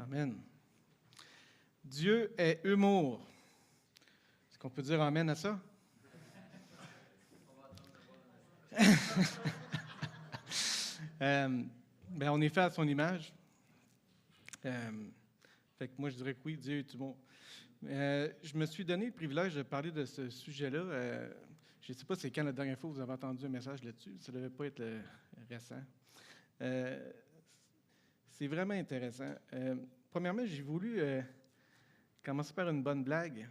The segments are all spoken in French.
Amen. Dieu est humour. Est-ce qu'on peut dire amen à ça? On est fait à son image. Fait que moi, je dirais que oui, Dieu est humour. Je me suis donné le privilège de parler de ce sujet-là. Je ne sais pas c'est quand la dernière fois que vous avez entendu un message là-dessus. Ça ne devait pas être récent. C'est vraiment intéressant. Premièrement, j'ai voulu commencer par une bonne blague,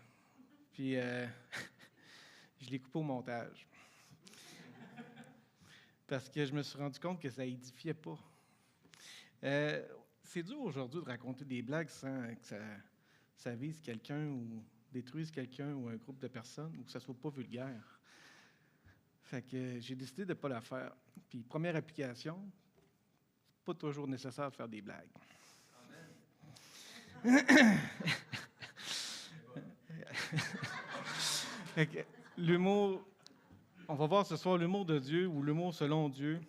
puis je l'ai coupé au montage. Parce que je me suis rendu compte que ça n'édifiait pas. C'est dur aujourd'hui de raconter des blagues sans que ça vise quelqu'un ou détruise quelqu'un ou un groupe de personnes ou que ça ne soit pas vulgaire. Fait que j'ai décidé de ne pas la faire. Puis, première application, c'est pas toujours nécessaire de faire des blagues. Fait que l'humour, on va voir ce soir l'humour de Dieu ou l'humour selon Dieu.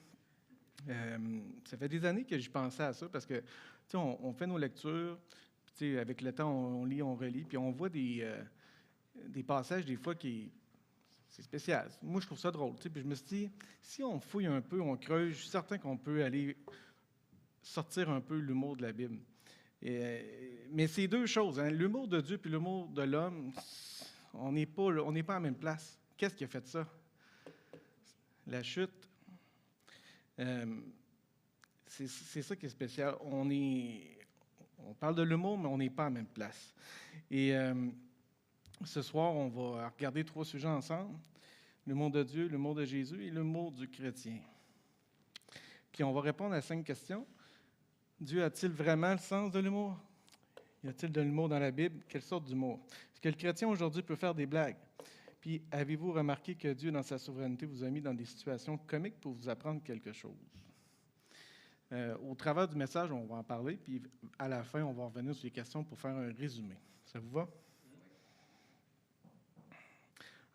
Ça fait des années que j'y pensais à ça parce que, tu sais, on fait nos lectures, puis avec le temps, on lit, on relit, puis on voit des passages des fois qui... C'est spécial. Moi, je trouve ça drôle. Puis je me suis dit, si on fouille un peu, on creuse, je suis certain qu'on peut aller sortir un peu l'humour de la Bible. Mais c'est deux choses. Hein. L'humour de Dieu et l'humour de l'homme, on n'est pas à la même place. Qu'est-ce qui a fait ça? La chute. C'est ça qui est spécial. On parle de l'humour, mais on n'est pas à la même place. Et ce soir, on va regarder 3 sujets ensemble. L'humour de Dieu, l'humour de Jésus et l'humour du chrétien. Puis on va répondre à 5 questions. Dieu a-t-il vraiment le sens de l'humour? Y a-t-il de l'humour dans la Bible? Quelle sorte d'humour? Est-ce que le chrétien aujourd'hui peut faire des blagues? Puis avez-vous remarqué que Dieu, dans sa souveraineté, vous a mis dans des situations comiques pour vous apprendre quelque chose? Au travers du message, on va en parler, puis à la fin, on va revenir sur les questions pour faire un résumé. Ça vous va?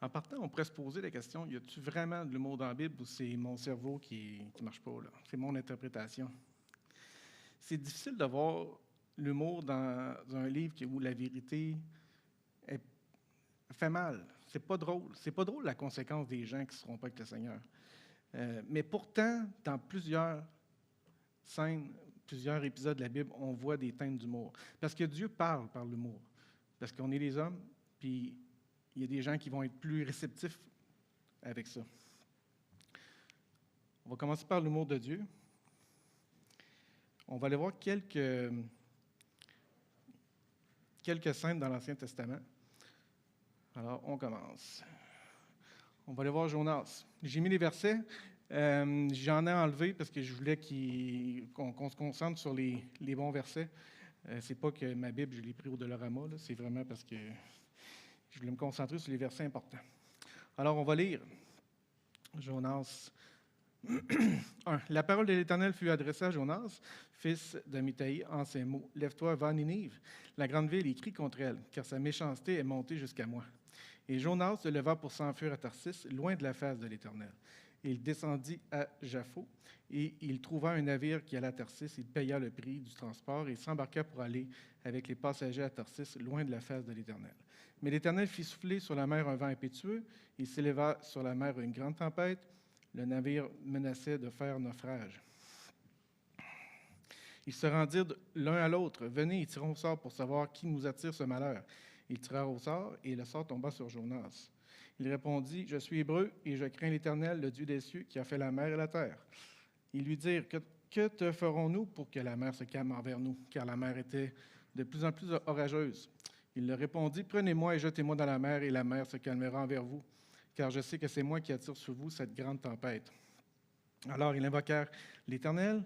En partant, on pourrait se poser la question, y a-t-il vraiment de l'humour dans la Bible ou c'est mon cerveau qui ne marche pas, là? C'est mon interprétation. C'est difficile de voir l'humour dans un livre où la vérité fait mal. C'est pas drôle. C'est pas drôle la conséquence des gens qui ne seront pas avec le Seigneur. Mais pourtant, dans plusieurs scènes, plusieurs épisodes de la Bible, on voit des teintes d'humour. Parce que Dieu parle par l'humour. Parce qu'on est les hommes, puis il y a des gens qui vont être plus réceptifs avec ça. On va commencer par l'humour de Dieu. On va aller voir quelques scènes dans l'Ancien Testament. Alors, on commence. On va aller voir Jonas. J'ai mis les versets. J'en ai enlevé parce que je voulais qu'on se concentre sur les bons versets. C'est pas que ma Bible, je l'ai pris au Dolorama, là. C'est vraiment parce que je voulais me concentrer sur les versets importants. Alors, on va lire Jonas 1. La parole de l'Éternel fut adressée à Jonas, fils d'Amittai, en ces mots. « Lève-toi, va à Ninive, la grande ville, et crie contre elle, car sa méchanceté est montée jusqu'à moi. » Et Jonas se leva pour s'enfuir à Tarsis, loin de la face de l'Éternel. Il descendit à Jaffo, et il trouva un navire qui allait à Tarsis. Il paya le prix du transport et s'embarqua pour aller avec les passagers à Tarsis, loin de la face de l'Éternel. Mais l'Éternel fit souffler sur la mer un vent impétueux. Il s'éleva sur la mer une grande tempête. Le navire menaçait de faire naufrage. Ils se rendirent l'un à l'autre. « Venez et tirons au sort pour savoir qui nous attire ce malheur. » Ils tirèrent au sort, et le sort tomba sur Jonas. Il répondit, « Je suis hébreu, et je crains l'Éternel, le Dieu des cieux, qui a fait la mer et la terre. » Ils lui dirent, « Que te ferons-nous pour que la mer se calme envers nous? » Car la mer était de plus en plus orageuse. Il leur répondit, « Prenez-moi et jetez-moi dans la mer, et la mer se calmera envers vous. Car je sais que c'est moi qui attire sur vous cette grande tempête. » Alors ils invoquèrent l'Éternel.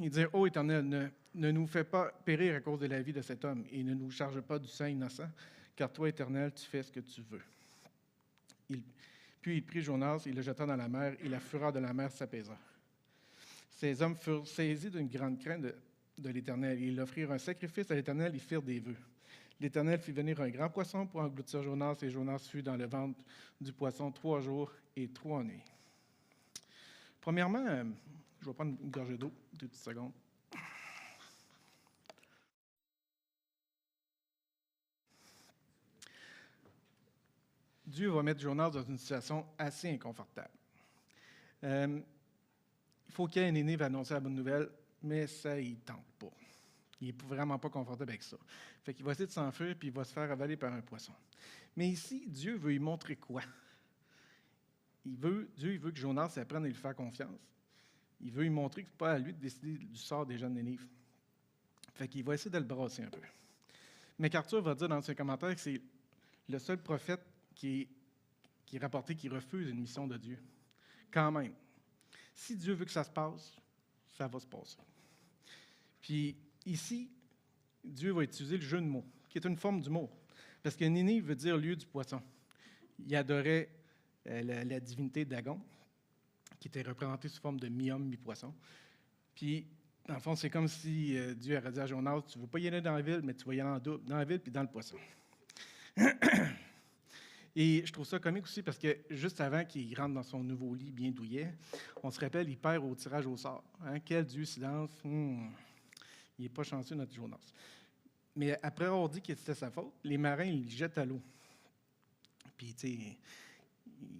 Ils dirent, « Ô Éternel, ne nous fais pas périr à cause de la vie de cet homme, et ne nous charge pas du sang innocent, car toi, Éternel, tu fais ce que tu veux. » Puis il prit Jonas, il le jeta dans la mer, et la fureur de la mer s'apaisa. Ces hommes furent saisis d'une grande crainte de l'Éternel. Ils offrirent un sacrifice à l'Éternel, ils firent des vœux. L'Éternel fit venir un grand poisson pour engloutir Jonas, et Jonas fut dans le ventre du poisson 3 jours et 3 nuits. Premièrement, je vais prendre une gorgée d'eau, 2 petites secondes. Dieu va mettre Jonas dans une situation assez inconfortable. Il faut qu'il y ait un Nénive à annoncer la bonne nouvelle, mais ça, il ne tente pas. Il n'est vraiment pas confortable avec ça. Fait qu'il va essayer de s'enfuir, puis il va se faire avaler par un poisson. Mais ici, Dieu veut lui montrer quoi? Dieu veut que Jonas apprenne à lui faire confiance. Il veut lui montrer que ce n'est pas à lui de décider du sort des gens de Nénive. Fait qu'il va essayer de le brasser un peu. MacArthur va dire dans ses commentaires que c'est le seul prophète qui est rapporté qui refuse une mission de Dieu. Quand même, si Dieu veut que ça se passe, ça va se passer. Puis ici, Dieu va utiliser le jeu de mots, qui est une forme d'humour. Parce que Nénive veut dire lieu du poisson. Il adorait la divinité Dagon, qui était représentée sous forme de mi-homme, mi-poisson. Puis, dans le fond, c'est comme si Dieu aurait dit à Jonas, tu ne veux pas y aller dans la ville, mais tu vas y aller en double, dans la ville puis dans le poisson. Et je trouve ça comique aussi parce que juste avant qu'il rentre dans son nouveau lit bien douillet, on se rappelle, il perd au tirage au sort. Hein? Quel Dieu silence. Il n'est pas chanceux, notre Jonas. Mais après avoir dit que c'était sa faute, les marins, ils le jettent à l'eau. Puis, tu sais,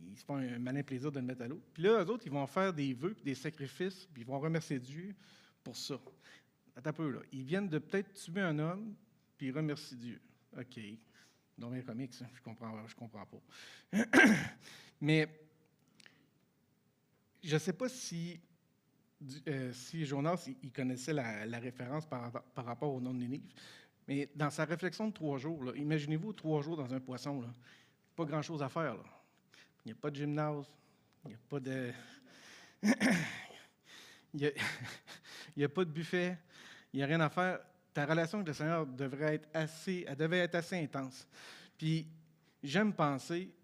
ils se font un malin plaisir de le mettre à l'eau. Puis là, eux autres, ils vont faire des vœux puis des sacrifices, puis ils vont remercier Dieu pour ça. Attends un peu, là. Ils viennent de peut-être tuer un homme, puis ils remercient Dieu. OK. Donc, bien comique, ça. Je comprends pas. Mais je ne sais pas si Jonas il connaissait la référence par rapport au nom de Nénive, mais dans sa réflexion de 3 jours, là, imaginez-vous 3 jours dans un poisson, là, pas grand-chose à faire. Là. Il n'y a pas de gymnase, il n'y a pas de... il n'y a pas de buffet, il n'y a rien à faire. Ta relation avec le Seigneur devait être assez intense. Puis, j'aime penser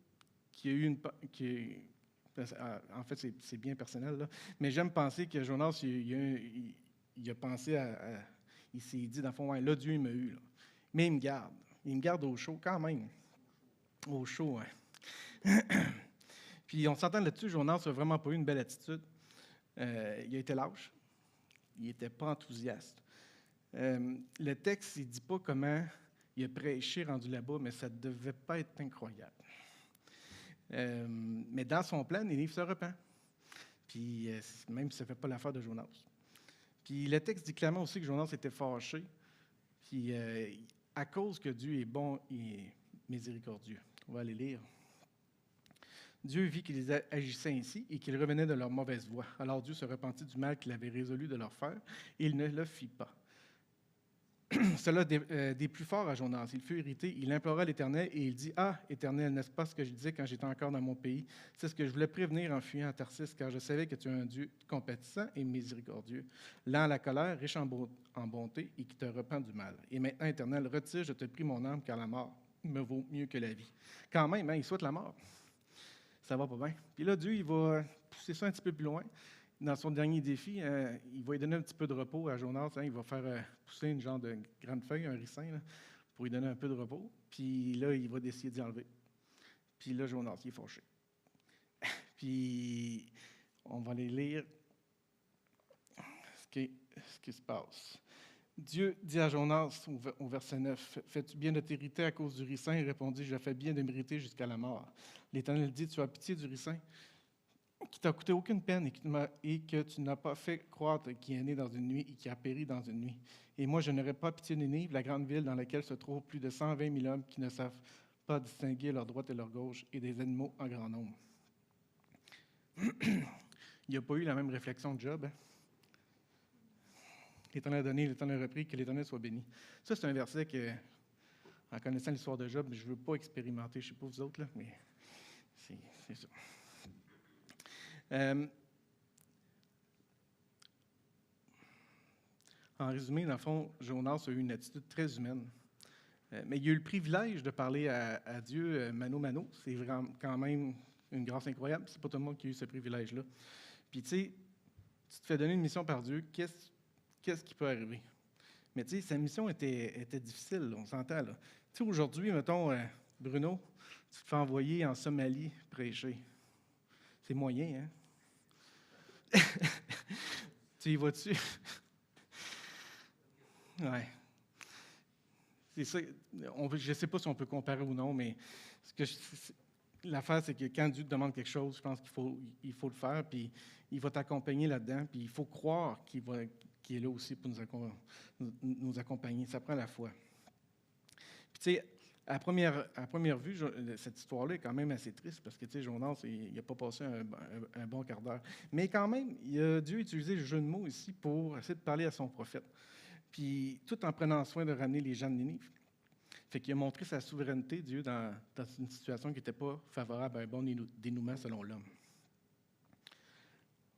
qu'il y a eu en fait, c'est bien personnel, là, mais j'aime penser que Jonas, il a pensé il s'est dit, dans le fond, ouais, là, Dieu, il m'a eu. Là. Mais il me garde. Il me garde au chaud, quand même. Au chaud, hein. Puis, on s'entend là-dessus, Jonas n'a vraiment pas eu une belle attitude. Il a été lâche. Il n'était pas enthousiaste. Le texte, il ne dit pas comment il a prêché rendu là-bas, mais ça ne devait pas être incroyable. Mais dans son plan, Nénive se repent. Puis même si ça ne fait pas l'affaire de Jonas. Puis le texte dit clairement aussi que Jonas était fâché, puis à cause que Dieu est bon et miséricordieux. On va aller lire. Dieu vit qu'ils agissaient ainsi et qu'ils revenaient de leur mauvaise voie. Alors Dieu se repentit du mal qu'il avait résolu de leur faire, et il ne le fit pas. Cela des plus forts à Jonas. Il fut irrité, il implora l'Éternel et il dit « Ah, Éternel, n'est-ce pas ce que je disais quand j'étais encore dans mon pays? C'est ce que je voulais prévenir en fuyant à Tarsis, car je savais que tu es un Dieu compatissant et miséricordieux, lent à la colère, riche en bonté et qui te repent du mal. Et maintenant, Éternel, retire, je te prie, mon âme, car la mort me vaut mieux que la vie. » Quand même, hein, il souhaite la mort. Ça va pas bien. Puis là, Dieu, il va pousser ça un petit peu plus loin. Dans son dernier défi, il va lui donner un petit peu de repos à Jonas. Hein, il va faire pousser une genre de grande feuille, un ricin, là, pour lui donner un peu de repos. Puis là, il va décider d'y enlever. Puis là, Jonas, il est fâché. Puis, on va aller lire ce qui se passe. Dieu dit à Jonas au verset 9, « Fais-tu bien de t'irriter à cause du ricin? » Il répondit, « Je fais bien de m'irriter jusqu'à la mort. » L'Éternel dit, « Tu as pitié du ricin qui t'a coûté aucune peine et que tu n'as pas fait croître, qui est né dans une nuit et qui a péri dans une nuit. Et moi, je n'aurai pas pitié de Nénive, la grande ville dans laquelle se trouvent plus de 120 000 hommes qui ne savent pas distinguer leur droite et leur gauche, et des animaux en grand nombre. » Il n'y a pas eu la même réflexion de Job. Hein? L'Éternel a donné, l'Éternel a repris, que l'Éternel soit béni. Ça, c'est un verset que, en connaissant l'histoire de Job, je ne veux pas expérimenter. Je ne sais pas vous autres, là, mais c'est ça. En résumé, dans le fond, Jonas a eu une attitude très humaine. Mais il a eu le privilège de parler à Dieu mano-mano. C'est vraiment quand même une grâce incroyable. C'est pas tout le monde qui a eu ce privilège-là. Puis, tu sais, tu te fais donner une mission par Dieu, qu'est-ce qui peut arriver? Mais tu sais, sa mission était difficile, là, on s'entend. Là. Tu sais, aujourd'hui, mettons, Bruno, tu te fais envoyer en Somalie prêcher. C'est moyen, hein? Tu y vas-tu? Ouais. C'est ça. Je ne sais pas si on peut comparer ou non, mais l'affaire, c'est que quand Dieu te demande quelque chose, je pense il faut le faire, puis il va t'accompagner là-dedans, puis il faut croire qu'il est là aussi pour nous accompagner. Ça prend la foi. Puis, tu sais, à première vue, cette histoire-là est quand même assez triste parce que, tu sais, Jonas, il n'a pas passé un bon quart d'heure. Mais quand même, Dieu a utilisé le jeu de mots ici pour essayer de parler à son prophète. Puis, tout en prenant soin de ramener les gens de Ninive. Fait qu'il a montré sa souveraineté, Dieu, dans une situation qui n'était pas favorable à un bon dénouement selon l'homme.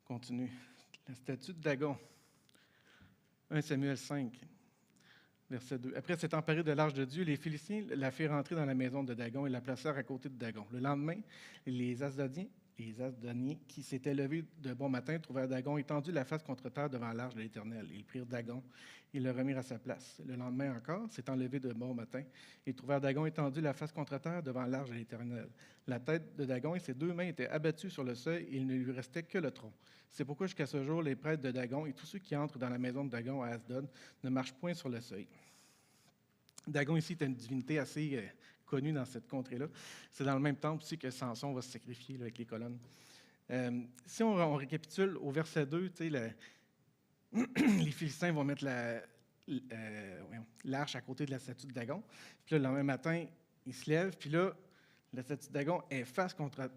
Continue. La statue de Dagon. 1 Samuel 5. Verset 2. Après s'être emparé de l'arche de Dieu, les Philistins la firent rentrer dans la maison de Dagon et la placèrent à côté de Dagon. Le lendemain, les Asdoniens qui s'étaient levés de bon matin trouvèrent Dagon étendu la face contre terre devant l'arche de l'Éternel. Ils prirent Dagon et le remirent à sa place. Le lendemain encore, s'étant levés de bon matin, ils trouvèrent Dagon étendu la face contre terre devant l'arche de l'Éternel. La tête de Dagon et ses 2 mains étaient abattues sur le seuil et il ne lui restait que le tronc. C'est pourquoi jusqu'à ce jour, les prêtres de Dagon et tous ceux qui entrent dans la maison de Dagon à Asdod ne marchent point sur le seuil. Dagon ici est une divinité assez connue dans cette contrée-là. C'est dans le même temple aussi que Samson va se sacrifier là, avec les colonnes. Si on récapitule au verset 2, les Philistins vont mettre l'arche à côté de la statue de Dagon. Puis là, le lendemain matin, ils se lèvent, puis là, la statue de Dagon est face contre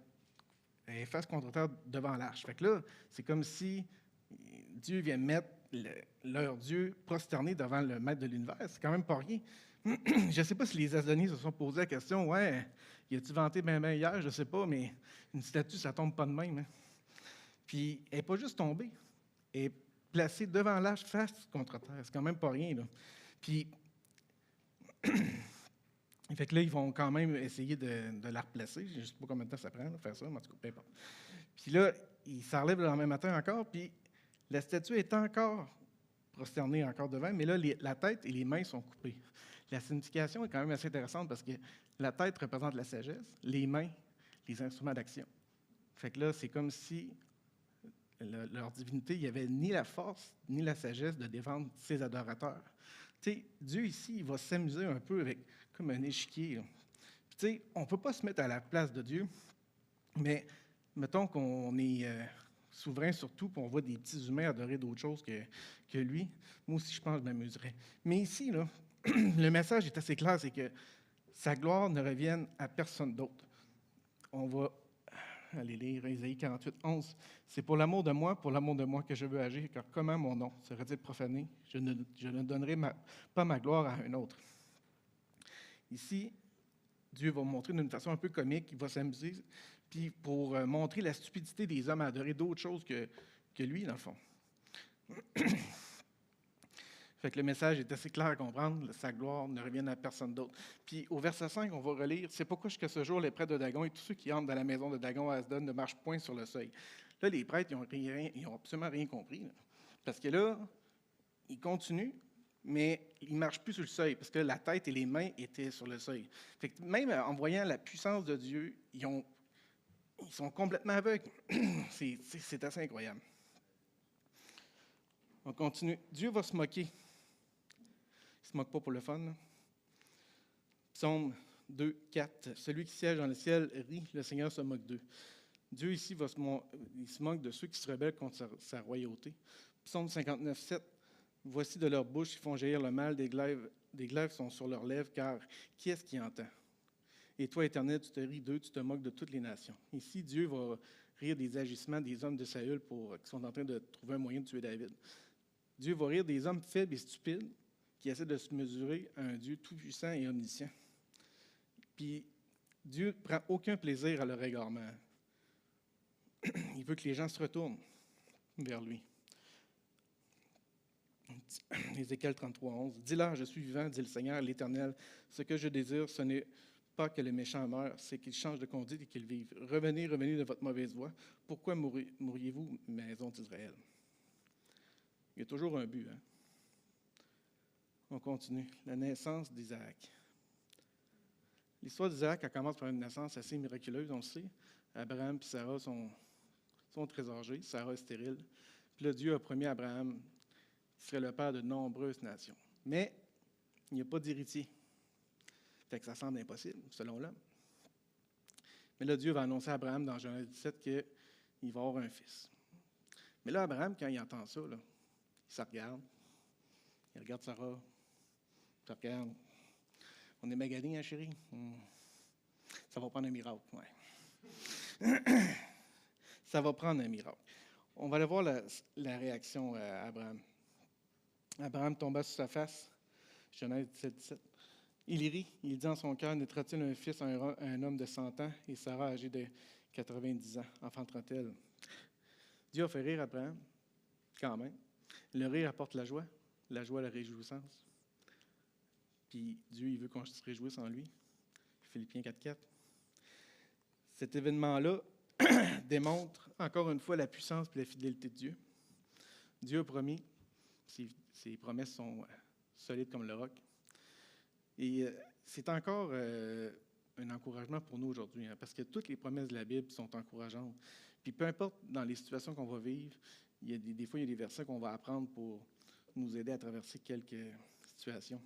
terre devant l'arche. Fait que là, c'est comme si Dieu vient mettre leur Dieu prosterné devant le maître de l'univers. C'est quand même pas rien. Je ne sais pas si les Asdoniens se sont posé la question, ouais, y a-tu vanté bien hier? Je ne sais pas, mais une statue, ça ne tombe pas de même. Hein? Puis, elle n'est pas juste tombée. Elle est placée devant l'arche face contre terre. C'est quand même pas rien. Là. Puis, fait que là, ils vont quand même essayer de la replacer. Je ne sais pas combien de temps ça prend de faire ça, mais en tout cas, peu importe. Puis là, ils s'enlèvent le lendemain matin encore, puis la statue est encore prosternée encore devant, mais là, la tête et les mains sont coupées. La signification est quand même assez intéressante parce que la tête représente la sagesse, les mains, les instruments d'action. Fait que là, c'est comme si leur divinité, il n'y avait ni la force ni la sagesse de défendre ses adorateurs. Tu sais, Dieu ici, il va s'amuser un peu avec comme un échiquier. Tu sais, on ne peut pas se mettre à la place de Dieu, mais mettons qu'on est souverain surtout, puis on voit des petits humains adorer d'autres choses que lui. Moi aussi, je pense que je m'amuserais. Mais ici, là, le message est assez clair, c'est que sa gloire ne revienne à personne d'autre. On va aller lire Isaïe 48, 11. C'est pour l'amour de moi que je veux agir, car comment mon nom serait-il profané? Je ne donnerai pas ma gloire à un autre. Ici, Dieu va montrer d'une façon un peu comique, il va s'amuser, puis pour montrer la stupidité des hommes à adorer d'autres choses que lui, dans le fond. Fait que le message est assez clair à comprendre, sa gloire ne revienne à personne d'autre. Puis au verset 5, on va relire, c'est pourquoi jusqu'à ce jour, les prêtres de Dagon et tous ceux qui entrent dans la maison de Dagon à Asdod ne marchent point sur le seuil. Là, les prêtres, ils n'ont absolument rien compris. Là. Parce que là, ils continuent, mais ils ne marchent plus sur le seuil, parce que la tête et les mains étaient sur le seuil. Fait que même en voyant la puissance de Dieu, ils sont complètement aveugles. C'est assez incroyable. On continue. Dieu va se moquer. Il ne se moque pas pour le fun. Là. Psaume 2, 4. Celui qui siège dans le ciel rit, le Seigneur se moque d'eux. Dieu ici il se moque de ceux qui se rebellent contre sa royauté. Psaume 59, 7. Voici de leur bouche, ils font jaillir le mal, des glaives sont sur leurs lèvres, car qui est-ce qui entend? Et toi, Éternel, tu te ris d'eux, tu te moques de toutes les nations. Ici, Dieu va rire des agissements des hommes de Saül qui sont en train de trouver un moyen de tuer David. Dieu va rire des hommes faibles et stupides qui essaient de se mesurer à un Dieu tout-puissant et omniscient. Puis, Dieu ne prend aucun plaisir à leur égarement. Il veut que les gens se retournent vers lui. Ézéchiel 33, 11. Dis-leur, je suis vivant, dit le Seigneur, l'Éternel. Ce que je désire, ce n'est pas que le méchant meure, c'est qu'il change de conduite et qu'il vive. Revenez de votre mauvaise voie. Pourquoi mourriez-vous, maison d'Israël? Il y a toujours un but. Hein? On continue. La naissance d'Isaac. L'histoire d'Isaac, elle commence par une naissance assez miraculeuse, on le sait. Abraham et Sarah sont très âgés. Sarah est stérile. Puis là, Dieu a promis à Abraham qu'il serait le père de nombreuses nations. Mais il n'y a pas d'héritier. Fait que ça semble impossible, selon l'homme. Mais là, Dieu va annoncer à Abraham dans Genèse 17 qu'il va avoir un fils. Mais là, Abraham, quand il entend ça, là, il se regarde. Il regarde Sarah. Il se regarde. On est maganés, hein, chérie? Ça va prendre un miracle, ouais. Ça va prendre un miracle. On va aller voir la réaction à Abraham. Abraham tomba sur sa face. Genèse 17. Il rit. Il dit en son cœur, naîtra-t-il un fils à un homme de 100 ans et Sarah âgée de 90 ans, enfantera-t-elle? Dieu a fait rire Abraham, quand même. Le rire apporte la joie, la réjouissance. Puis Dieu, il veut qu'on se réjouisse en lui. Philippiens 4,4. Cet événement-là démontre encore une fois la puissance et la fidélité de Dieu. Dieu a promis, ses promesses sont solides comme le roc. Et c'est encore un encouragement pour nous aujourd'hui, hein, parce que toutes les promesses de la Bible sont encourageantes. Puis peu importe dans les situations qu'on va vivre, il y a des fois, il y a des versets qu'on va apprendre pour nous aider à traverser quelques situations.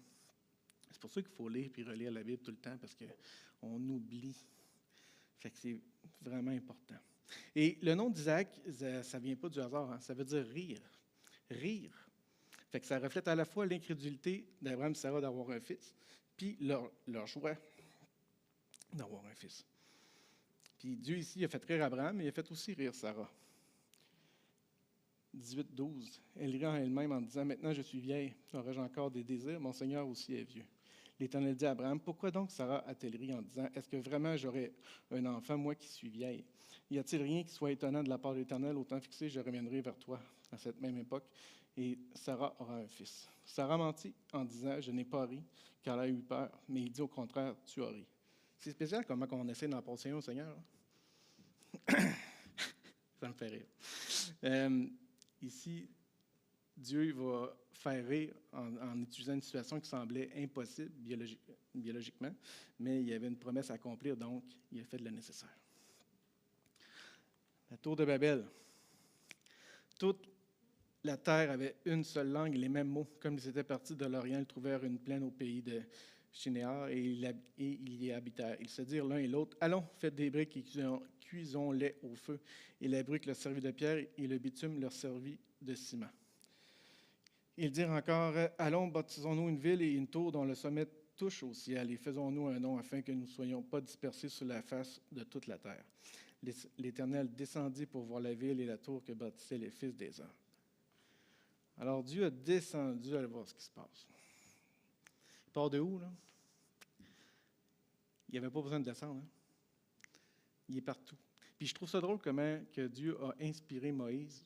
C'est pour ça qu'il faut lire et relire la Bible tout le temps, parce qu'on oublie. Fait que c'est vraiment important. Et le nom d'Isaac, ça ne vient pas du hasard, hein, ça veut dire rire. Rire. Fait que ça reflète à la fois l'incrédulité d'Abraham et Sarah d'avoir un fils, puis leur joie d'avoir un fils. Puis Dieu ici a fait rire Abraham, mais il a fait aussi rire Sarah. 18-12. Elle rit en elle-même en disant, « Maintenant je suis vieille, aurais-je encore des désirs? Mon Seigneur aussi est vieux. » L'Éternel dit à Abraham, « Pourquoi donc Sarah a-t-elle ri en disant, est-ce que vraiment j'aurai un enfant, moi qui suis vieille? Y a-t-il rien qui soit étonnant de la part de l'Éternel? Au temps fixé, je reviendrai vers toi à cette même époque, et Sarah aura un fils. » Sarah mentit en disant, « Je n'ai pas ri, car elle a eu peur. » Mais il dit au contraire, « Tu as ri. » C'est spécial comment on essaie d'en passer un au Seigneur. Hein? Ça me fait rire. Ici, Dieu va faire rire en utilisant une situation qui semblait impossible biologiquement, mais il y avait une promesse à accomplir, donc il a fait le nécessaire. La tour de Babel. Toute la terre avait une seule langue et les mêmes mots. Comme ils étaient partis de l'Orient, ils trouvèrent une plaine au pays de Shinéar et ils y habitèrent. Ils se dirent l'un et l'autre, « Allons, faites des briques et cuisons-les au feu. » Et la brique leur servit de pierre et le bitume leur servit de ciment. Ils dirent encore, « Allons, bâtissons-nous une ville et une tour dont le sommet touche au ciel et faisons-nous un nom afin que nous ne soyons pas dispersés sur la face de toute la terre. » L'Éternel descendit pour voir la ville et la tour que bâtissaient les fils des hommes. Alors Dieu a descendu à aller voir ce qui se passe. Il part de où, là? Il n'y avait pas besoin de descendre. Hein? Il est partout. Puis je trouve ça drôle comment que Dieu a inspiré Moïse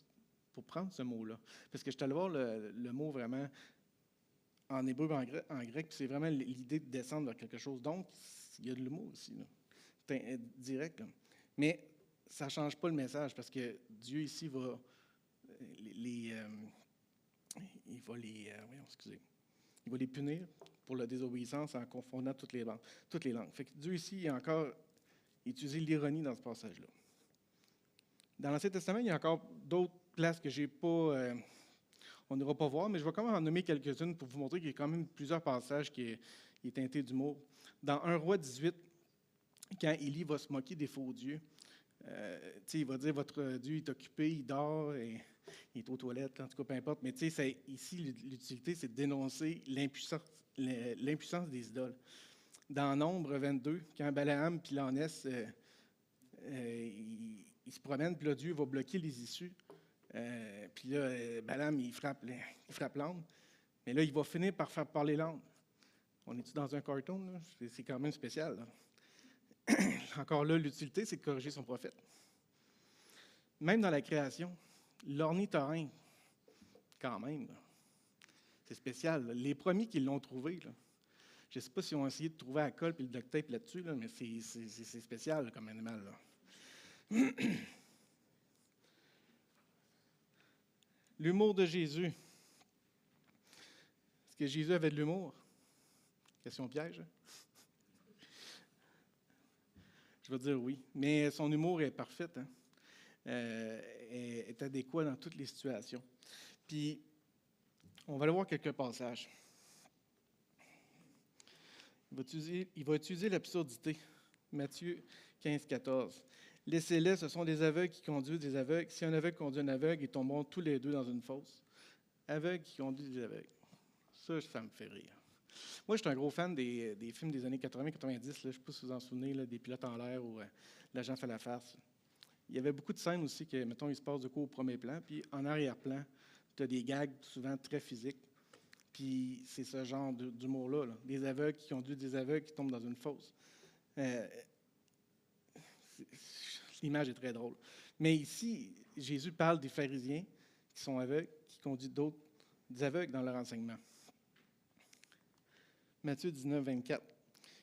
pour prendre ce mot-là. Parce que je suis allé voir le mot vraiment en hébreu et en grec, puis c'est vraiment l'idée de descendre vers quelque chose. Donc, il y a de l'humour aussi. Là. C'est direct. Là. Mais ça ne change pas le message parce que Dieu ici va il va les punir pour la désobéissance en confondant toutes les langues. Fait que Dieu ici a encore utilisé l'ironie dans ce passage-là. Dans l'Ancien Testament, il y a encore d'autres places que j'ai pas, on n'ira pas voir, mais je vais quand même en nommer quelques-unes pour vous montrer qu'il y a quand même plusieurs passages qui est teinté d'humour. Dans 1 Roi 18, quand Élie va se moquer des faux dieux, il va dire, votre Dieu est occupé, il dort, et il est aux toilettes, en tout cas, peu importe. Mais ici, l'utilité, c'est de dénoncer l'impuissance des idoles. Dans Nombre 22, quand Balaam et Lânès, ils se promènent, puis là, Dieu va bloquer les issues. Puis là, Balaam, il frappe l'âne. Mais là, il va finir par faire parler l'âne. On est-tu dans un cartoon? Là? C'est quand même spécial. Là. Encore là, l'utilité, c'est de corriger son prophète. Même dans la création, l'ornithorynque, quand même, là, c'est spécial. Là. Les premiers qui l'ont trouvé, là, je ne sais pas si on a essayé de trouver la colle et le duct tape là-dessus, là, mais c'est spécial là, comme animal. Là. L'humour de Jésus. Est-ce que Jésus avait de l'humour? Question piège. Hein? Je vais dire oui. Mais son humour est parfait. Hein? Est adéquat dans toutes les situations. Puis, on va aller voir quelques passages. Il va utiliser l'absurdité. Matthieu 15-14. Laissez-les, ce sont des aveugles qui conduisent des aveugles. Si un aveugle conduit un aveugle, ils tomberont tous les deux dans une fosse. Aveugles qui conduisent des aveugles. Ça me fait rire. Moi, je suis un gros fan des films des années 80-90. Je ne sais pas si vous vous en souvenez, là, des pilotes en l'air ou l'agent fait la farce. Il y avait beaucoup de scènes aussi que, mettons, il se passe de quoi au premier plan, puis en arrière-plan, tu as des gags souvent très physiques. Puis c'est ce genre d'humour-là, là. Des aveugles qui conduisent des aveugles qui tombent dans une fosse. L'image est très drôle. Mais ici, Jésus parle des pharisiens qui sont aveugles, qui conduisent des aveugles dans leur enseignement. Matthieu 19, 24.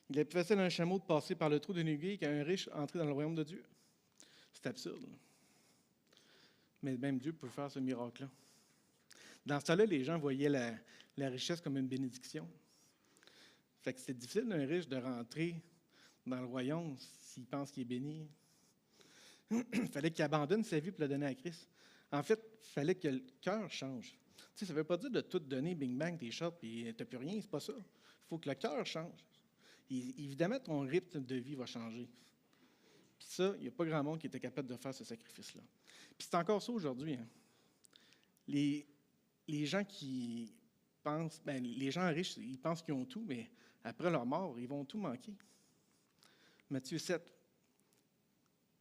Il est plus facile à un chameau de passer par le trou d'une aiguille qu'à un riche entrer dans le royaume de Dieu. C'est absurde. Mais même Dieu peut faire ce miracle-là. Dans ce temps-là, les gens voyaient la richesse comme une bénédiction. Fait que c'est difficile d'un riche de rentrer dans le royaume s'il pense qu'il est béni. Il fallait qu'il abandonne sa vie pour la donner à Christ. En fait, il fallait que le cœur change. Tu sais, ça ne veut pas dire de tout donner, bing bang, tes shots, puis tu n'as plus rien, c'est pas ça. Il faut que le cœur change. Et évidemment, ton rythme de vie va changer. Puis ça, il n'y a pas grand monde qui était capable de faire ce sacrifice-là. Puis c'est encore ça aujourd'hui. Hein. Les gens qui pensent, les gens riches, ils pensent qu'ils ont tout, mais après leur mort, ils vont tout manquer. Matthieu 7,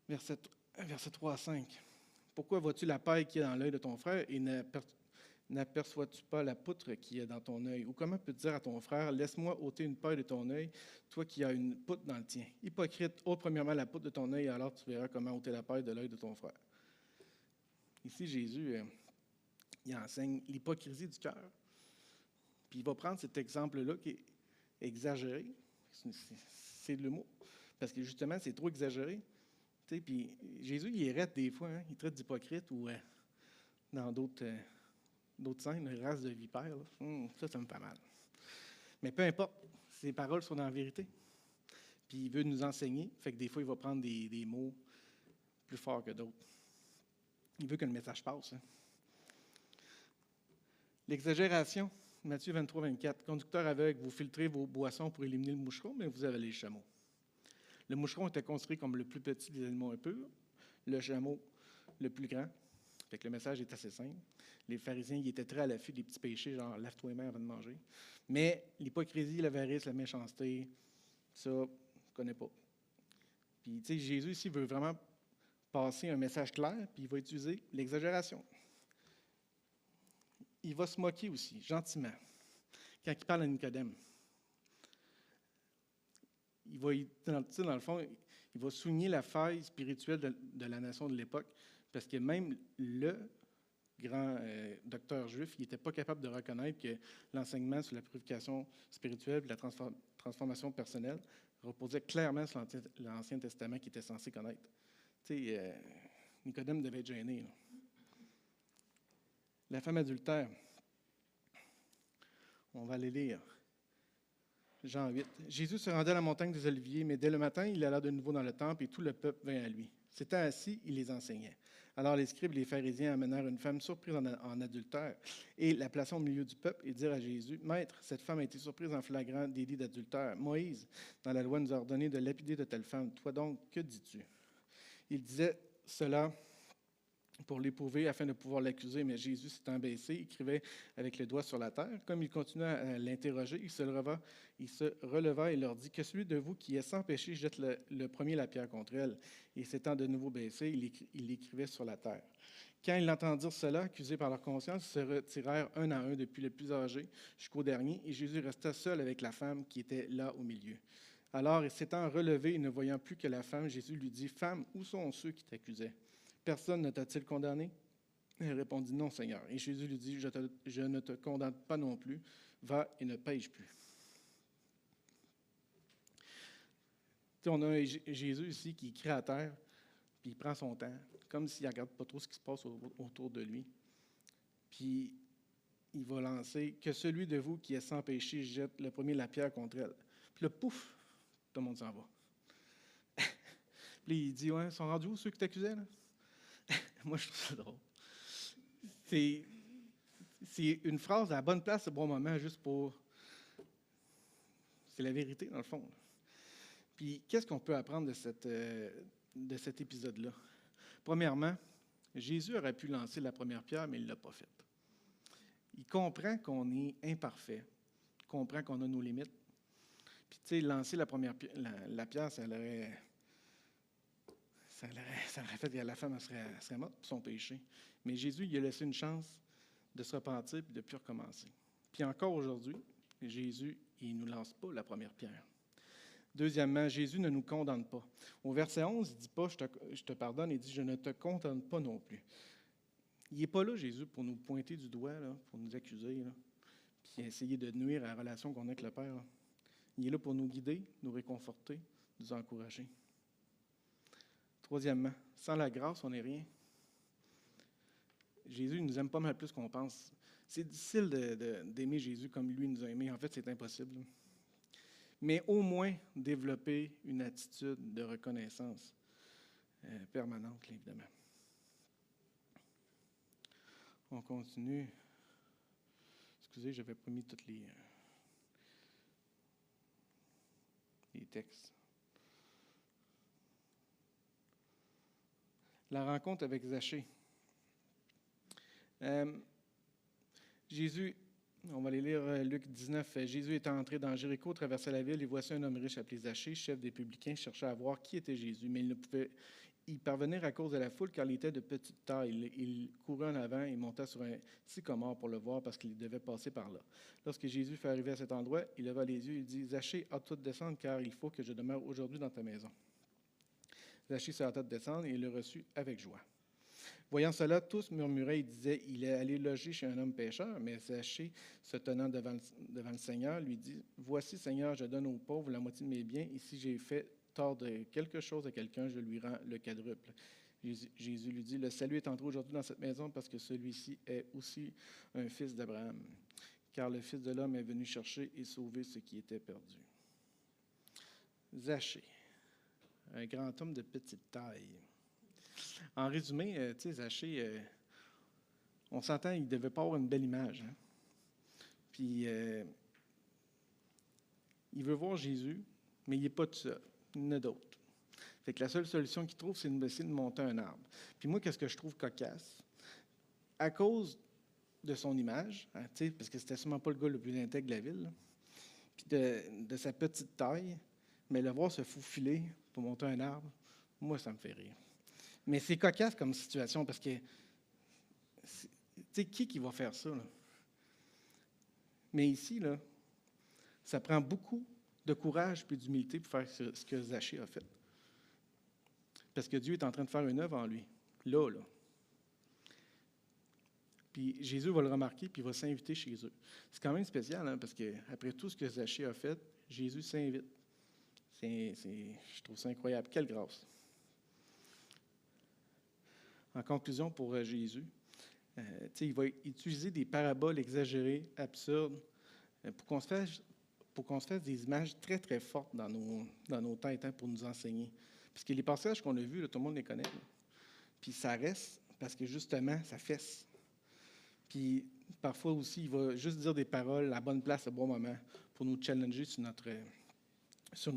verset 3 à 5. Pourquoi vois-tu la paille qui est dans l'œil de ton frère et n'aperçois-tu pas la poutre qui est dans ton œil? Ou comment peux-tu dire à ton frère, laisse-moi ôter une paille de ton œil, toi qui as une poutre dans le tien? Hypocrite, ôte premièrement la poutre de ton œil, alors tu verras comment ôter la paille de l'œil de ton frère. Ici, Jésus, il enseigne l'hypocrisie du cœur. Puis il va prendre cet exemple-là qui est exagéré. C'est de l'humour. Parce que justement, c'est trop exagéré. Puis Jésus, il arrête des fois. Hein, il traite d'hypocrite ou dans d'autres scènes, une race de vipères. Ça me fait mal. Mais peu importe, ses paroles sont dans la vérité. Puis il veut nous enseigner. Fait que des fois, il va prendre des mots plus forts que d'autres. Il veut que le message passe. Hein. L'exagération, Matthieu 23, 24. Conducteur aveugle, vous filtrez vos boissons pour éliminer le moucheron, mais vous avalez le chameau. Le moucheron était construit comme le plus petit des animaux impurs, le chameau le plus grand. Fait que le message est assez simple. Les pharisiens ils étaient très à l'affût des petits péchés, genre lave-toi les mains avant de manger. Mais l'hypocrisie, l'avarice, la méchanceté, ça, on ne connaît pas. Puis, tu sais, Jésus ici veut vraiment passer un message clair, puis il va utiliser l'exagération. Il va se moquer aussi, gentiment, quand il parle à Nicodème. Il va, dans le fond, il va souligner la faille spirituelle de la nation de l'époque, parce que même le grand docteur juif, il n'était pas capable de reconnaître que l'enseignement sur la purification spirituelle et la transformation personnelle reposait clairement sur l'Ancien Testament qu'il était censé connaître. Tu sais, Nicodème devait être gêné. Là. La femme adultère, on va aller lire. Jean 8. Jésus se rendait à la montagne des Oliviers, mais dès le matin, il alla de nouveau dans le temple et tout le peuple vint à lui. S'étant assis, il les enseignait. Alors les scribes et les pharisiens amenèrent une femme surprise en adultère et la plaçant au milieu du peuple et dirent à Jésus, « Maître, cette femme a été surprise en flagrant délit d'adultère. Moïse, dans la loi, nous a ordonné de lapider de telle femme. Toi donc, que dis-tu? » Il disait cela pour l'éprouver afin de pouvoir l'accuser, mais Jésus s'étant baissé, écrivait avec le doigt sur la terre. Comme il continuait à l'interroger, il se releva et leur dit, « Que celui de vous qui est sans péché jette le premier la pierre contre elle. » Et s'étant de nouveau baissé, il écrivait sur la terre. Quand ils entendirent cela, accusés par leur conscience, ils se retirèrent un à un depuis le plus âgé jusqu'au dernier, et Jésus resta seul avec la femme qui était là au milieu. Alors, s'étant relevé et ne voyant plus que la femme, Jésus lui dit, « Femme, où sont ceux qui t'accusaient? Personne ne t'a-t-il condamné? » Elle répondit, « Non, Seigneur. » Et Jésus lui dit, « Je ne te condamne pas non plus. Va et ne pêche plus. » On a Jésus ici qui crie à terre, puis il prend son temps, comme s'il ne regarde pas trop ce qui se passe autour de lui. Puis il va lancer, « Que celui de vous qui est sans péché jette le premier la pierre contre elle. » Puis là, pouf, tout le monde s'en va. Puis il dit, « Ouais, ils sont rendus où ceux qui t'accusaient, là? » Moi, je trouve ça drôle. C'est une phrase à la bonne place, au bon moment, juste pour... C'est la vérité, dans le fond. Puis, qu'est-ce qu'on peut apprendre de cet épisode-là? Premièrement, Jésus aurait pu lancer la première pierre, mais il ne l'a pas fait. Il comprend qu'on est imparfait, il comprend qu'on a nos limites. Puis, tu sais, lancer la première la pierre, ça aurait fait que la femme elle serait morte pour son péché. Mais Jésus, il a laissé une chance de se repentir et de ne plus recommencer. Puis encore aujourd'hui, Jésus, il ne nous lance pas la première pierre. Deuxièmement, Jésus ne nous condamne pas. Au verset 11, il ne dit pas « je te pardonne », il dit « je ne te condamne pas non plus ». Il n'est pas là, Jésus, pour nous pointer du doigt, là, pour nous accuser, là, puis essayer de nuire à la relation qu'on a avec le Père. Là. Il est là pour nous guider, nous réconforter, nous encourager. Troisièmement, sans la grâce, on n'est rien. Jésus nous aime pas mal plus qu'on pense. C'est difficile d'aimer Jésus comme lui nous a aimés. En fait, c'est impossible. Mais au moins développer une attitude de reconnaissance permanente, là, évidemment. On continue. Excusez, je n'avais pas mis tous les textes. La rencontre avec Zachée. Jésus, on va aller lire Luc 19. Jésus était entré dans Jéricho, traversait la ville, et voici un homme riche appelé Zachée, chef des publicains, cherchait à voir qui était Jésus, mais il ne pouvait y parvenir à cause de la foule, car il était de petite taille. Il courut en avant et monta sur un sycomore pour le voir, parce qu'il devait passer par là. Lorsque Jésus fut arrivé à cet endroit, il leva les yeux et dit « Zachée, hâte-toi de descendre, car il faut que je demeure aujourd'hui dans ta maison. » Zachée se hâta de descendre et il le reçut avec joie. Voyant cela, tous murmuraient et disaient « Il est allé loger chez un homme pécheur. » Mais Zachée, se tenant devant le Seigneur, lui dit « Voici, Seigneur, je donne aux pauvres la moitié de mes biens, et si j'ai fait tort de quelque chose à quelqu'un, je lui rends le quadruple. » Jésus lui dit « Le salut est entré aujourd'hui dans cette maison, parce que celui-ci est aussi un fils d'Abraham. Car le Fils de l'homme est venu chercher et sauver ce qui était perdu. » Zachée, un grand homme de petite taille. En résumé, tu sais, Zachée, on s'entend, il ne devait pas avoir une belle image. Hein? Puis, il veut voir Jésus, mais il n'est pas tout seul. Il y en a d'autres. Fait que la seule solution qu'il trouve, c'est de monter un arbre. Puis moi, qu'est-ce que je trouve cocasse? À cause de son image, hein, parce que c'était sûrement pas le gars le plus intègre de la ville, là, puis de sa petite taille, mais le voir se faufiler pour monter un arbre, moi, ça me fait rire. Mais c'est cocasse comme situation, parce que, tu sais, qui va faire ça? Là? Mais ici, là, ça prend beaucoup de courage et d'humilité pour faire ce que Zachée a fait. Parce que Dieu est en train de faire une œuvre en lui, là. Puis Jésus va le remarquer, puis il va s'inviter chez eux. C'est quand même spécial, hein, parce qu'après tout ce que Zachée a fait, Jésus s'invite. Je trouve ça incroyable. Quelle grâce! En conclusion, pour Jésus, il va utiliser des paraboles exagérées, absurdes, pour qu'on se fasse des images très, très fortes dans nos têtes, hein, pour nous enseigner. Parce que les passages qu'on a vus, là, tout le monde les connaît. Là. Puis ça reste parce que, justement, ça fesse. Puis parfois aussi, il va juste dire des paroles à la bonne place, au bon moment, pour nous challenger sur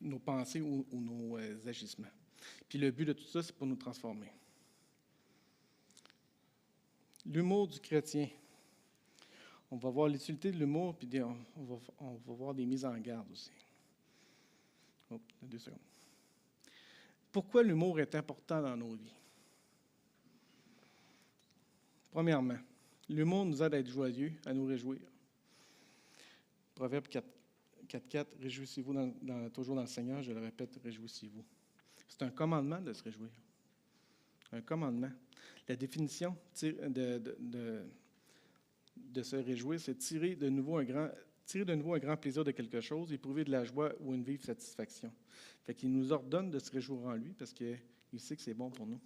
nos pensées ou nos agissements. Puis le but de tout ça, c'est pour nous transformer. L'humour du chrétien. On va voir l'utilité de l'humour, puis on va voir des mises en garde aussi. 2 secondes. Pourquoi l'humour est important dans nos vies? Premièrement, l'humour nous aide à être joyeux, à nous réjouir. Proverbe 4.4, réjouissez-vous toujours dans le Seigneur, je le répète, réjouissez-vous. C'est un commandement de se réjouir. Un commandement. La définition de se réjouir, c'est tirer de nouveau un grand plaisir de quelque chose, éprouver de la joie ou une vive satisfaction. Fait qu'il nous ordonne de se réjouir en lui parce qu'il sait que c'est bon pour nous.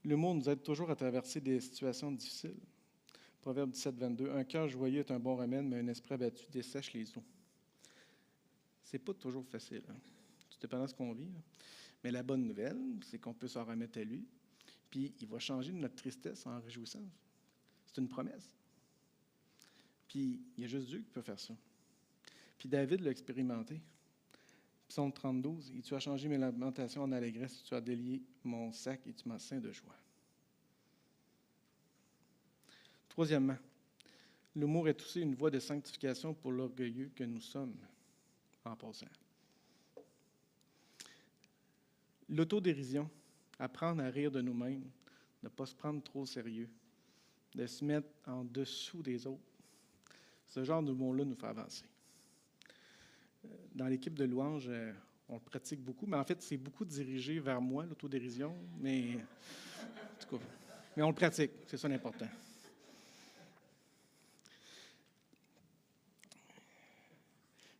L'humour nous aide toujours à traverser des situations difficiles. Proverbe 17.22, un cœur joyeux est un bon remède, mais un esprit abattu dessèche les eaux. C'est pas toujours facile, hein? Tout dépendant de ce qu'on vit. Là. Mais la bonne nouvelle, c'est qu'on peut s'en remettre à lui, puis il va changer notre tristesse en réjouissance. C'est une promesse. Puis il y a juste Dieu qui peut faire ça. Puis David l'a expérimenté. Psaume 32, « Et tu as changé mes lamentations en allégresse, tu as délié mon sac et tu m'as ceint de joie. » Troisièmement, l'humour est aussi une voie de sanctification pour l'orgueilleux que nous sommes, en passant. L'autodérision, apprendre à rire de nous-mêmes, ne pas se prendre trop au sérieux, de se mettre en dessous des autres. Ce genre d'humour-là nous fait avancer. Dans l'équipe de louange, on le pratique beaucoup, mais en fait, c'est beaucoup dirigé vers moi, l'autodérision, mais en tout cas, mais on le pratique, c'est ça l'important.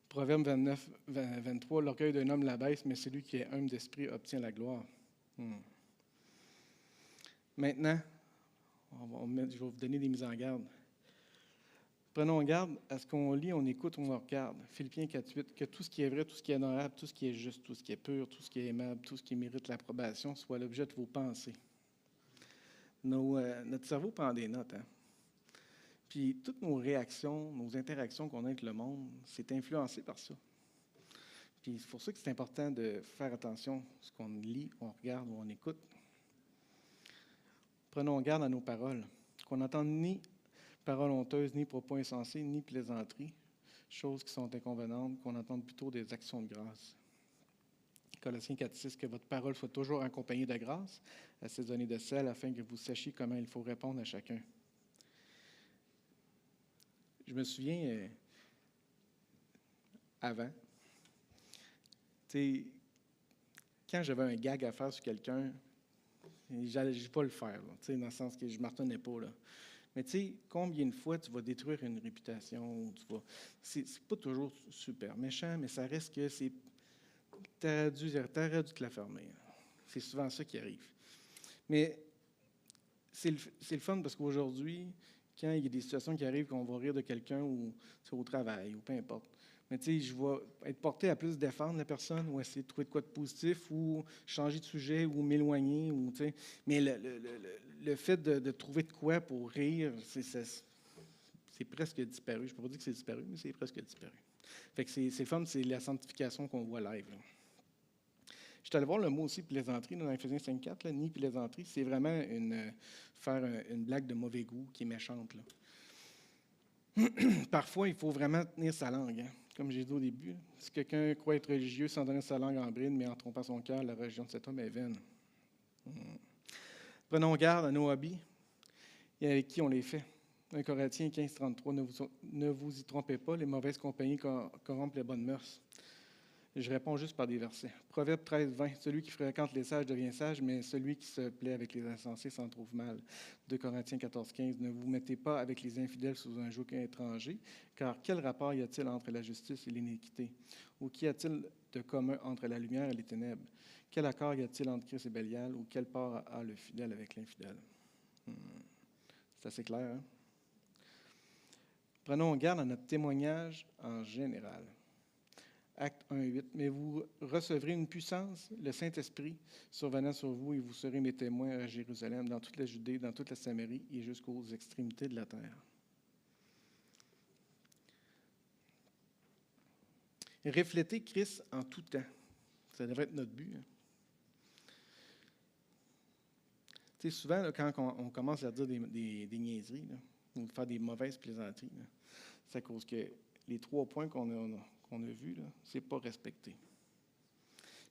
Proverbe 29, 23, « L'orgueil d'un homme l'abaisse, mais celui qui est humble d'esprit obtient la gloire. » Maintenant, je vais vous donner des mises en garde. Prenons garde à ce qu'on lit, on écoute, on regarde. Philippiens 4.8, « Que tout ce qui est vrai, tout ce qui est honorable, tout ce qui est juste, tout ce qui est pur, tout ce qui est aimable, tout ce qui mérite l'approbation, soit l'objet de vos pensées. » Notre cerveau prend des notes, hein? Puis toutes nos réactions, nos interactions qu'on a avec le monde, c'est influencé par ça. Puis c'est pour ça que c'est important de faire attention à ce qu'on lit, on regarde ou on écoute. Prenons garde à nos paroles, qu'on n'entende ni paroles honteuses, ni propos insensés, ni plaisanteries, choses qui sont inconvenantes, qu'on entende plutôt des actions de grâce. Colossiens 4.6, « Que votre parole soit toujours accompagnée de grâce, assaisonnée de sel, afin que vous sachiez comment il faut répondre à chacun. » Je me souviens, avant, quand j'avais un gag à faire sur quelqu'un, je n'allais pas le faire, là, dans le sens que je ne m'en retenais pas. Là. Mais combien de fois tu vas détruire une réputation? C'est pas toujours super méchant, mais ça reste que tu aurais dû te la fermer. C'est souvent ça qui arrive. Mais c'est le fun parce qu'aujourd'hui, quand il y a des situations qui arrivent qu'on va rire de quelqu'un ou au travail ou peu importe. Mais je vais être porté à plus défendre la personne ou essayer de trouver de quoi de positif ou changer de sujet ou m'éloigner. Mais le fait de trouver de quoi pour rire, c'est presque disparu. Je ne peux pas dire que c'est disparu, mais c'est presque disparu. Fait que c'est fun, c'est la sanctification qu'on voit live. Là. Je suis allé voir le mot aussi plaisanterie dans Éphésiens 5.4, ni plaisanterie. C'est vraiment faire une blague de mauvais goût qui est méchante. Là. Parfois, il faut vraiment tenir sa langue, hein, comme j'ai dit au début. Si quelqu'un croit être religieux sans donner sa langue en bride, mais en trompant son cœur, la religion de cet homme est vaine. Prenons garde à nos hobbies et avec qui on les fait. 1 Corinthiens 15.33, ne vous y trompez pas, les mauvaises compagnies corrompent les bonnes mœurs. Je réponds juste par des versets. Proverbe 13.20, celui qui fréquente les sages devient sage, mais celui qui se plaît avec les insensés s'en trouve mal. 2 Corinthiens 14.15, ne vous mettez pas avec les infidèles sous un joug étranger, car quel rapport y a-t-il entre la justice et l'iniquité? Ou qu'y a-t-il de commun entre la lumière et les ténèbres? Quel accord y a-t-il entre Christ et Bélial? Ou quelle part a le fidèle avec l'infidèle? C'est assez clair, hein? Prenons garde à notre témoignage en général. Acte 1.8. « Mais vous recevrez une puissance, le Saint-Esprit, survenant sur vous, et vous serez mes témoins à Jérusalem, dans toute la Judée, dans toute la Samarie et jusqu'aux extrémités de la terre. » Refléter Christ en tout temps. Ça devrait être notre but. Hein. Tu sais, souvent, là, quand on commence à dire des niaiseries, là, ou faire des mauvaises plaisanteries, là, c'est à cause que les 3 points qu'on a vus, ce n'est pas respecté.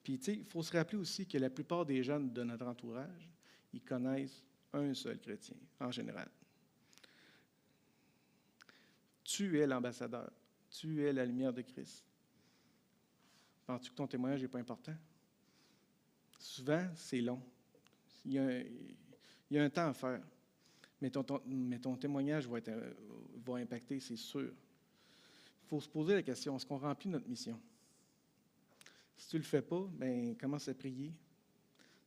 Puis, tu sais, il faut se rappeler aussi que la plupart des jeunes de notre entourage, ils connaissent un seul chrétien, en général. Tu es l'ambassadeur. Tu es la lumière de Christ. Penses-tu que ton témoignage n'est pas important? Souvent, c'est long. Il y a un temps à faire. Mais ton témoignage va impacter, c'est sûr. Il faut se poser la question, est-ce qu'on remplit notre mission? Si tu ne le fais pas, bien, commence à prier.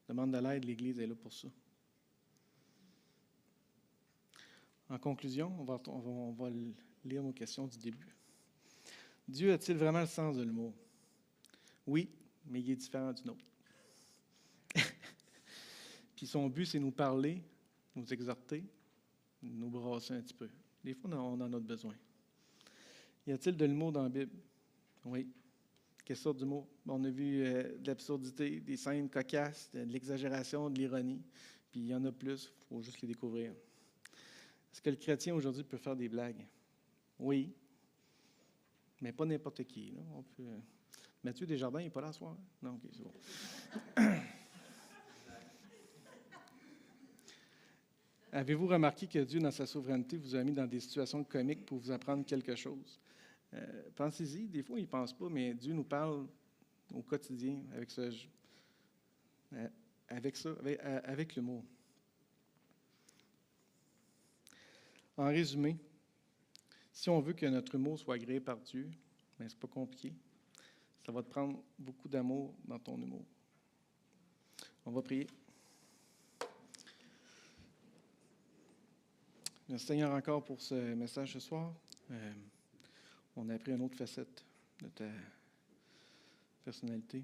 Demande de l'aide, l'Église est là pour ça. En conclusion, on va lire nos questions du début. Dieu a-t-il vraiment le sens de l'humour? Oui, mais il est différent du nôtre. Puis son but, c'est nous parler, nous exhorter, nous brasser un petit peu. Des fois, on en a besoin. Y a-t-il de l'humour dans la Bible? Oui. Quelle sorte d'humour? On a vu de l'absurdité, des scènes cocasses, de l'exagération, de l'ironie. Puis il y en a plus, il faut juste les découvrir. Est-ce que le chrétien aujourd'hui peut faire des blagues? Oui, mais pas n'importe qui. Là. On peut... Mathieu Desjardins, il n'est pas là ce soir? Non, OK, c'est bon. Avez-vous remarqué que Dieu, dans sa souveraineté, vous a mis dans des situations comiques pour vous apprendre quelque chose? Pensez-y, des fois, il ne pense pas, mais Dieu nous parle au quotidien avec l'humour. En résumé, si on veut que notre humour soit agréé par Dieu, ce n'est pas compliqué. Ça va te prendre beaucoup d'amour dans ton humour. On va prier. Merci Seigneur encore pour ce message ce soir. On a appris une autre facette de ta personnalité.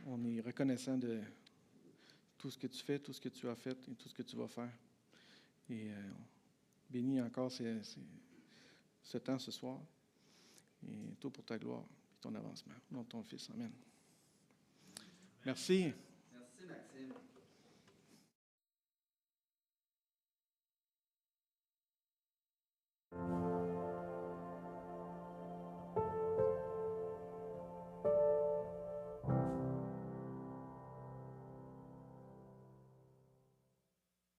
On est reconnaissant de tout ce que tu fais, tout ce que tu as fait et tout ce que tu vas faire. Et bénis encore ce temps ce soir. Et tout pour ta gloire et ton avancement. Au nom de ton Fils. Amen. Merci. Merci, Maxime.